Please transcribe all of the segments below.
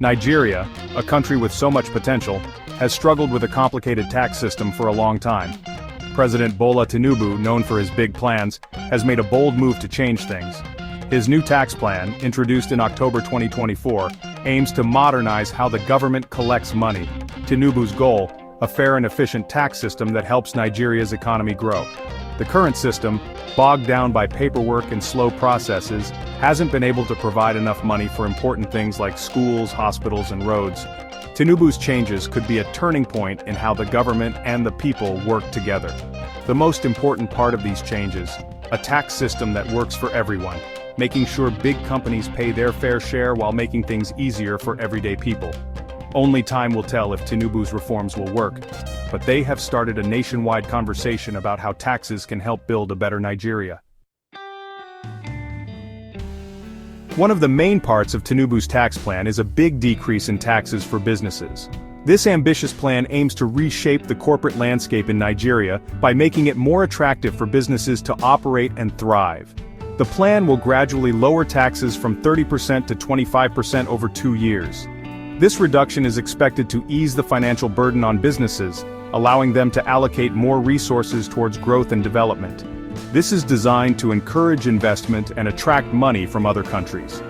Nigeria, a country with so much potential, has struggled with a complicated tax system for a long time. President Bola Tinubu, known for his big plans, has made a bold move to change things. His new tax plan, introduced in October 2024, aims to modernize how the government collects money. Tinubu's goal, a fair and efficient tax system that helps Nigeria's economy grow. The current system, bogged down by paperwork and slow processes, hasn't been able to provide enough money for important things like schools, hospitals, and roads. Tinubu's changes could be a turning point in how the government and the people work together. The most important part of these changes, a tax system that works for everyone, making sure big companies pay their fair share while making things easier for everyday people. Only time will tell if Tinubu's reforms will work, but they have started a nationwide conversation about how taxes can help build a better Nigeria. One of the main parts of Tinubu's tax plan is a big decrease in taxes for businesses. This ambitious plan aims to reshape the corporate landscape in Nigeria by making it more attractive for businesses to operate and thrive. The plan will gradually lower taxes from 30% to 25% over 2 years. This reduction is expected to ease the financial burden on businesses, allowing them to allocate more resources towards growth and development. This is designed to encourage investment and attract money from other countries.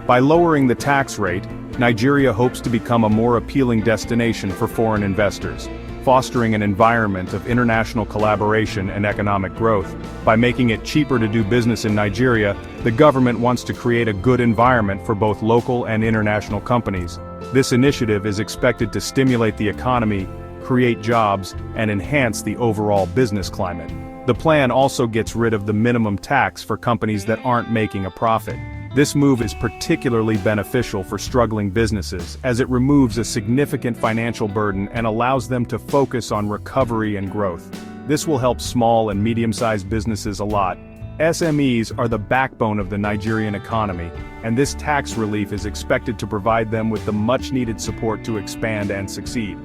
By lowering the tax rate, Nigeria hopes to become a more appealing destination for foreign investors, fostering an environment of international collaboration and economic growth. By making it cheaper to do business in Nigeria, the government wants to create a good environment for both local and international companies. This initiative is expected to stimulate the economy, create jobs, and enhance the overall business climate. The plan also gets rid of the minimum tax for companies that aren't making a profit. This move is particularly beneficial for struggling businesses, as it removes a significant financial burden and allows them to focus on recovery and growth. This will help small and medium-sized businesses a lot. SMEs are the backbone of the Nigerian economy, and this tax relief is expected to provide them with the much-needed support to expand and succeed.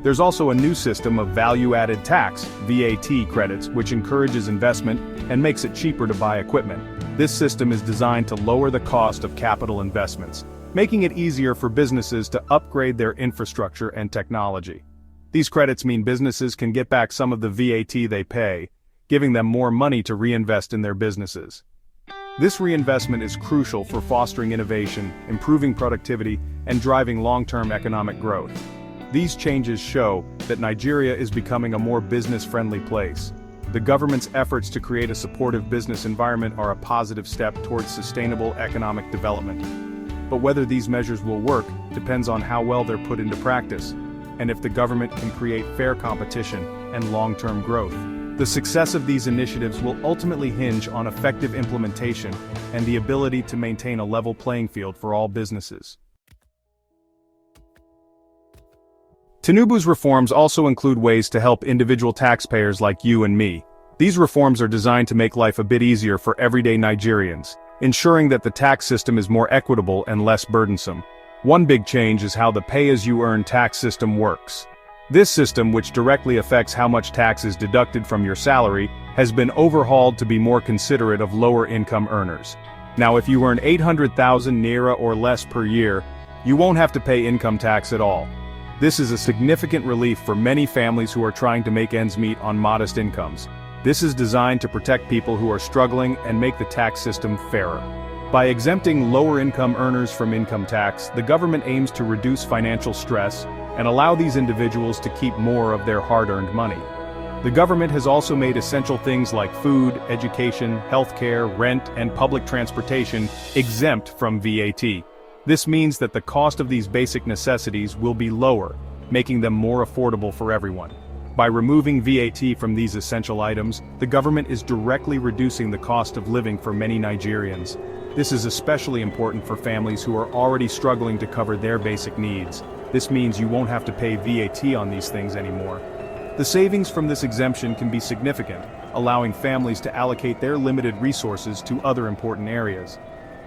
There's also a new system of value-added tax, VAT credits, which encourages investment and makes it cheaper to buy equipment. This system is designed to lower the cost of capital investments, making it easier for businesses to upgrade their infrastructure and technology. These credits mean businesses can get back some of the VAT they pay, giving them more money to reinvest in their businesses. This reinvestment is crucial for fostering innovation, improving productivity, and driving long-term economic growth. These changes show that Nigeria is becoming a more business-friendly place. The government's efforts to create a supportive business environment are a positive step towards sustainable economic development. But whether these measures will work depends on how well they're put into practice, and if the government can create fair competition and long-term growth. The success of these initiatives will ultimately hinge on effective implementation and the ability to maintain a level playing field for all businesses. Tinubu's reforms also include ways to help individual taxpayers like you and me. These reforms are designed to make life a bit easier for everyday Nigerians, ensuring that the tax system is more equitable and less burdensome. One big change is how the pay-as-you-earn tax system works. This system, which directly affects how much tax is deducted from your salary, has been overhauled to be more considerate of lower-income earners. Now, if you earn 800,000 naira or less per year, you won't have to pay income tax at all. This is a significant relief for many families who are trying to make ends meet on modest incomes. This is designed to protect people who are struggling and make the tax system fairer. By exempting lower-income earners from income tax, the government aims to reduce financial stress and allow these individuals to keep more of their hard-earned money. The government has also made essential things like food, education, healthcare, rent, and public transportation exempt from VAT. This means that the cost of these basic necessities will be lower, making them more affordable for everyone. By removing VAT from these essential items, the government is directly reducing the cost of living for many Nigerians. This is especially important for families who are already struggling to cover their basic needs. This means you won't have to pay VAT on these things anymore. The savings from this exemption can be significant, allowing families to allocate their limited resources to other important areas.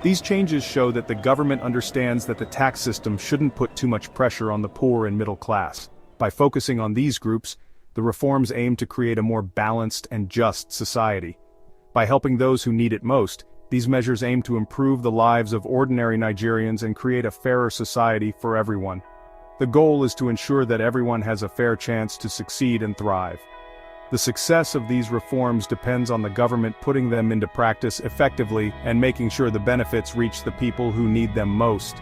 These changes show that the government understands that the tax system shouldn't put too much pressure on the poor and middle class. By focusing on these groups, the reforms aim to create a more balanced and just society. By helping those who need it most, These measures aim to improve the lives of ordinary Nigerians and create a fairer society for everyone. The goal is to ensure that everyone has a fair chance to succeed and thrive. The success of these reforms depends on the government putting them into practice effectively and making sure the benefits reach the people who need them most.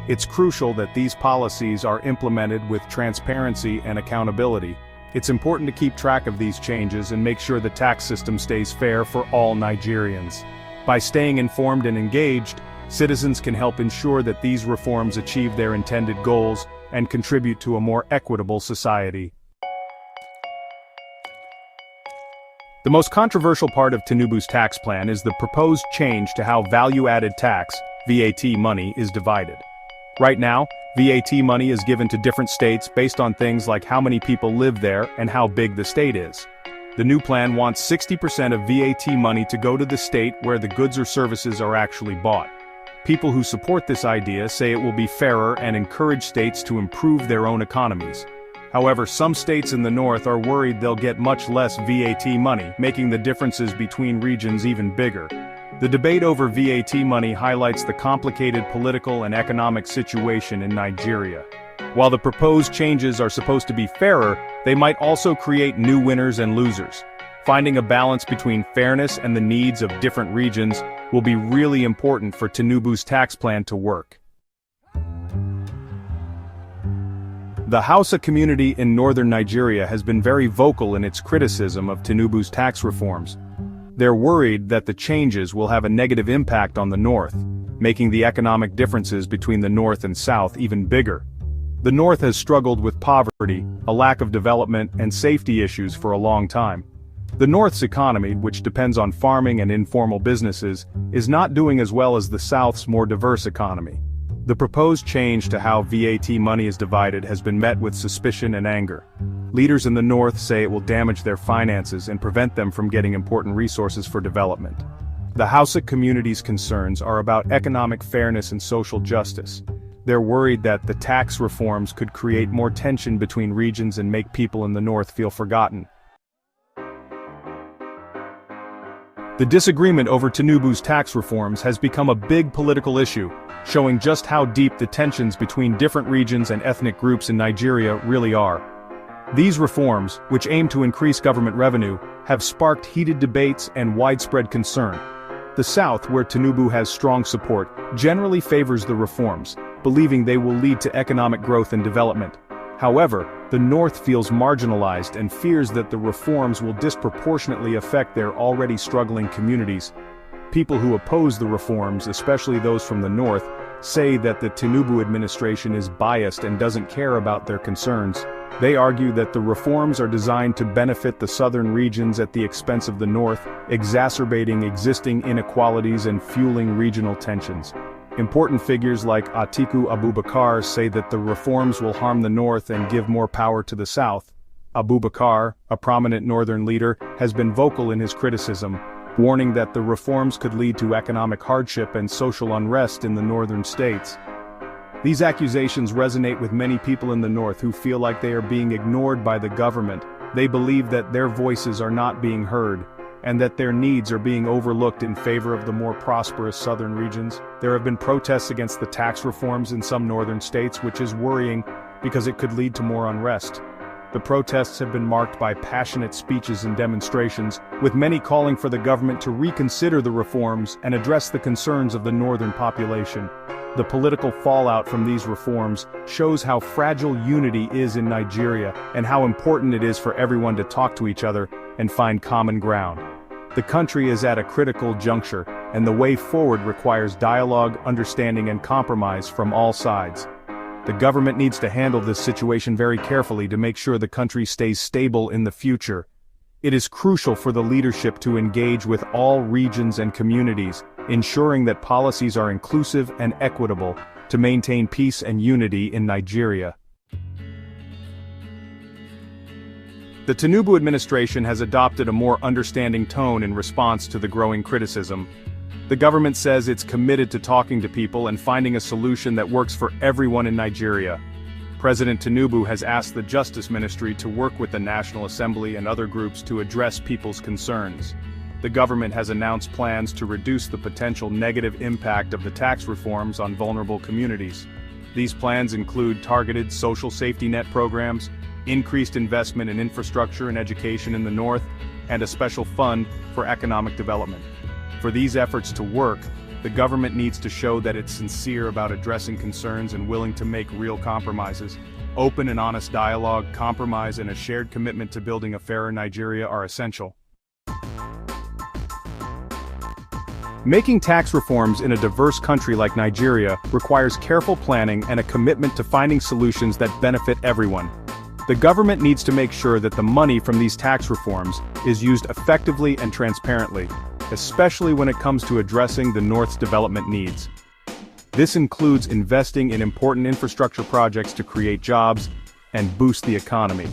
It's crucial that these policies are implemented with transparency and accountability. It's important to keep track of these changes and make sure the tax system stays fair for all Nigerians. By staying informed and engaged, citizens can help ensure that these reforms achieve their intended goals and contribute to a more equitable society. The most controversial part of Tinubu's tax plan is the proposed change to how value-added tax, VAT money, is divided. Right now, VAT money is given to different states based on things like how many people live there and how big the state is. The new plan wants 60% of VAT money to go to the state where the goods or services are actually bought. People who support this idea say it will be fairer and encourage states to improve their own economies. However, some states in the north are worried they'll get much less VAT money, making the differences between regions even bigger. The debate over VAT money highlights the complicated political and economic situation in Nigeria. While the proposed changes are supposed to be fairer, they might also create new winners and losers. Finding a balance between fairness and the needs of different regions will be really important for Tinubu's tax plan to work. The Hausa community in northern Nigeria has been very vocal in its criticism of Tinubu's tax reforms. They're worried that the changes will have a negative impact on the north, making the economic differences between the north and south even bigger. The north has struggled with poverty, a lack of development, and safety issues for a long time. The north's economy, which depends on farming and informal businesses, is not doing as well as the south's more diverse economy. The proposed change to how VAT money is divided has been met with suspicion and anger. Leaders in the north say it will damage their finances and prevent them from getting important resources for development. The Hausa community's concerns are about economic fairness and social justice. They're worried that the tax reforms could create more tension between regions and make people in the north feel forgotten. The disagreement over Tinubu's tax reforms has become a big political issue, showing just how deep the tensions between different regions and ethnic groups in Nigeria really are. These reforms, which aim to increase government revenue, have sparked heated debates and widespread concern. The South, where Tinubu has strong support, generally favors the reforms, believing they will lead to economic growth and development. However, the North feels marginalized and fears that the reforms will disproportionately affect their already struggling communities. People who oppose the reforms, especially those from the North, say that the Tinubu administration is biased and doesn't care about their concerns. They argue that the reforms are designed to benefit the southern regions at the expense of the North, exacerbating existing inequalities and fueling regional tensions. Important figures like Atiku Abubakar say that the reforms will harm the North and give more power to the South. Abubakar, a prominent northern leader, has been vocal in his criticism, warning that the reforms could lead to economic hardship and social unrest in the northern states. These accusations resonate with many people in the North who feel like they are being ignored by the government. They believe that their voices are not being heard, and that their needs are being overlooked in favor of the more prosperous southern regions. There have been protests against the tax reforms in some northern states, which is worrying because it could lead to more unrest. The protests have been marked by passionate speeches and demonstrations, with many calling for the government to reconsider the reforms and address the concerns of the northern population. The political fallout from these reforms shows how fragile unity is in Nigeria and how important it is for everyone to talk to each other and find common ground. The country is at a critical juncture, and the way forward requires dialogue, understanding, and compromise from all sides. The government needs to handle this situation very carefully to make sure the country stays stable in the future. It is crucial for the leadership to engage with all regions and communities, ensuring that policies are inclusive and equitable to maintain peace and unity in Nigeria. The Tinubu administration has adopted a more understanding tone in response to the growing criticism. The government says it's committed to talking to people and finding a solution that works for everyone in Nigeria. President Tinubu has asked the Justice Ministry to work with the National Assembly and other groups to address people's concerns. the government has announced plans to reduce the potential negative impact of the tax reforms on vulnerable communities. These plans include targeted social safety net programs, increased investment in infrastructure and education in the North, and a special fund for economic development. For these efforts to work, the government needs to show that it's sincere about addressing concerns and willing to make real compromises. Open and honest dialogue, compromise, and a shared commitment to building a fairer Nigeria are essential. Making tax reforms in a diverse country like Nigeria requires careful planning and a commitment to finding solutions that benefit everyone. The government needs to make sure that the money from these tax reforms is used effectively and transparently, especially when it comes to addressing the North's development needs. This includes investing in important infrastructure projects to create jobs and boost the economy.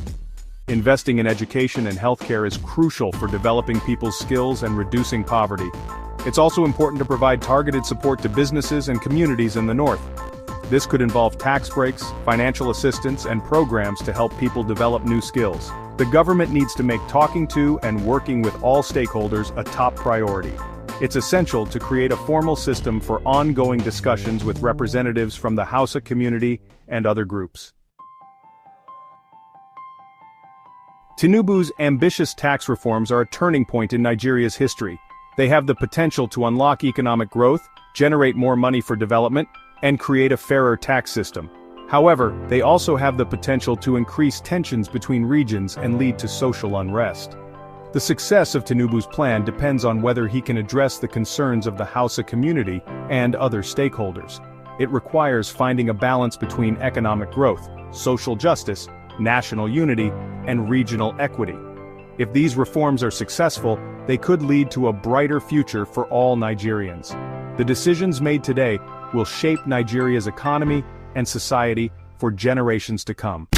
Investing in education and healthcare is crucial for developing people's skills and reducing poverty. It's also important to provide targeted support to businesses and communities in the North. This could involve tax breaks, financial assistance, and programs to help people develop new skills. The government needs to make talking to and working with all stakeholders a top priority. It's essential to create a formal system for ongoing discussions with representatives from the Hausa community and other groups. Tinubu's ambitious tax reforms are a turning point in Nigeria's history. They have the potential to unlock economic growth, generate more money for development, and create a fairer tax system. However, they also have the potential to increase tensions between regions and lead to social unrest. The success of Tinubu's plan depends on whether he can address the concerns of the Hausa community and other stakeholders. It requires finding a balance between economic growth, social justice, national unity, and regional equity. If these reforms are successful, they could lead to a brighter future for all Nigerians. The decisions made today will shape Nigeria's economy and society for generations to come.